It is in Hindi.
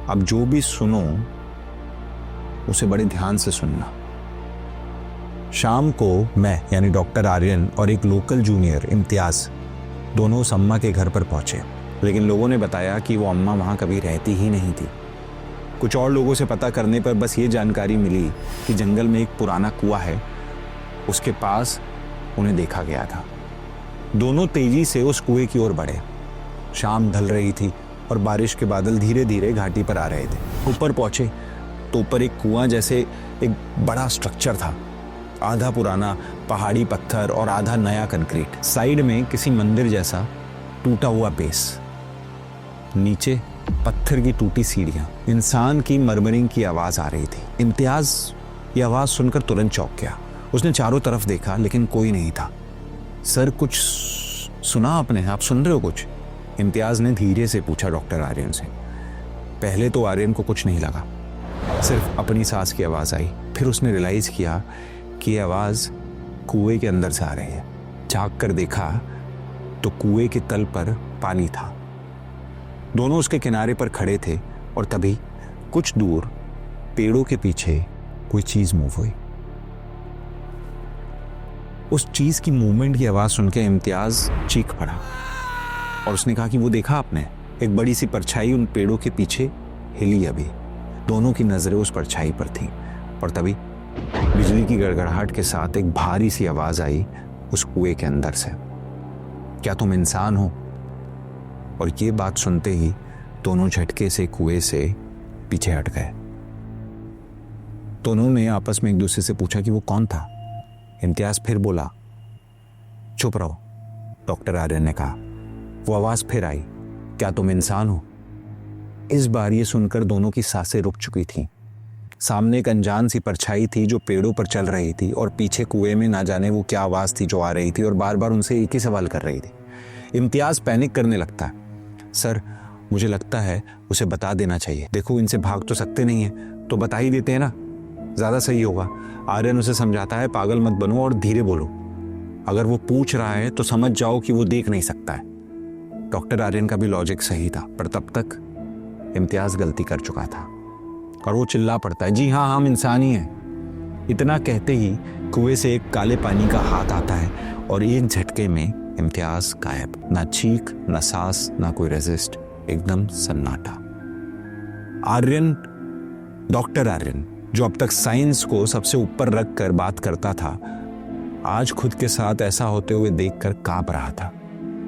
अब जो भी सुनो उसे बड़े ध्यान से सुनना। शाम को मैं यानी डॉक्टर आर्यन और एक लोकल जूनियर इम्तियाज दोनों उस अम्मा के घर पर पहुंचे, लेकिन लोगों ने बताया कि वो अम्मा वहां कभी रहती ही नहीं थी। कुछ और लोगों से पता करने पर बस ये जानकारी मिली कि जंगल में एक पुराना कुआं है, उसके पास उन्हें देखा गया था। दोनों तेजी से उस कुएं की ओर बढ़े। शाम ढल रही थी और बारिश के बादल धीरे धीरे घाटी पर आ रहे थे। ऊपर पहुंचे तो ऊपर एक कुआं जैसे एक बड़ा स्ट्रक्चर था, आधा पुराना पहाड़ी पत्थर और आधा नया कंक्रीट। साइड में किसी मंदिर जैसा टूटा हुआ बेस, नीचे पत्थर की टूटी सीढ़ियां, इंसान की मरमरिंग की आवाज आ रही थी। इम्तियाज ये आवाज सुनकर तुरंत चौंक गया। उसने चारों तरफ देखा लेकिन कोई नहीं था। सर कुछ सुना आपने? आप सुन रहे हो कुछ? इम्तियाज ने धीरे से पूछा डॉक्टर आर्यन से। पहले तो आर्यन को कुछ नहीं लगा, सिर्फ अपनी सांस की आवाज आई। फिर उसने रियलाइज किया कि ये आवाज कुएं के अंदर से आ रही है। झांक कर देखा तो कुएं के तल पर पानी था। दोनों उसके किनारे पर खड़े थे और तभी कुछ दूर पेड़ों के पीछे कोई चीज मूव हुई। उस चीज की मूवमेंट की आवाज सुनकर इम्तियाज चीख पड़ा और उसने कहा कि वो देखा आपने? एक बड़ी सी परछाई उन पेड़ों के पीछे हिली। अभी दोनों की नजरें उस परछाई पर थीं और तभी बिजली की गड़गड़ाहट के साथ एक भारी सी आवाज आई उस कुएं के अंदर से, क्या तुम इंसान हो? और ये बात सुनते ही दोनों झटके से कुएं से पीछे हट गए। दोनों ने आपस में एक दूसरे से पूछा कि वो कौन था। इम्तियाज फिर बोला, चुप रहो। डॉक्टर आर्यन ने कहा। वो आवाज फिर आई, क्या तुम इंसान हो? इस बार ये सुनकर दोनों की सांसें रुक चुकी थीं। सामने एक अनजान सी परछाई थी जो पेड़ों पर चल रही थी और पीछे कुएं में ना जाने वो क्या आवाज थी जो आ रही थी और बार बार उनसे एक ही सवाल कर रही थी। इम्तियाज पैनिक करने लगता है। सर मुझे लगता है उसे बता देना चाहिए। देखो इनसे भाग तो सकते नहीं है, तो बता ही देते हैं ना, ज्यादा सही होगा। आर्यन उसे समझाता है, पागल मत बनो और धीरे बोलो। अगर वो पूछ रहा है तो समझ जाओ कि वो देख नहीं सकता है। डॉक्टर आर्यन का भी लॉजिक सही था, पर तब तक इम्तियाज गलती कर चुका था और वो चिल्ला पड़ता है, जी हाँ हम इंसान ही हैं। इतना कहते ही कुएं से एक काले पानी का हाथ आता है और एक झटके में इम्तियाज गायब। ना चीख, ना सांस, ना कोई रेजिस्ट, एकदम सन्नाटा। आर्यन, डॉक्टर आर्यन, जो अब तक साइंस को सबसे ऊपर रख कर बात करता था, आज खुद के साथ ऐसा होते हुए देखकर कांप रहा था।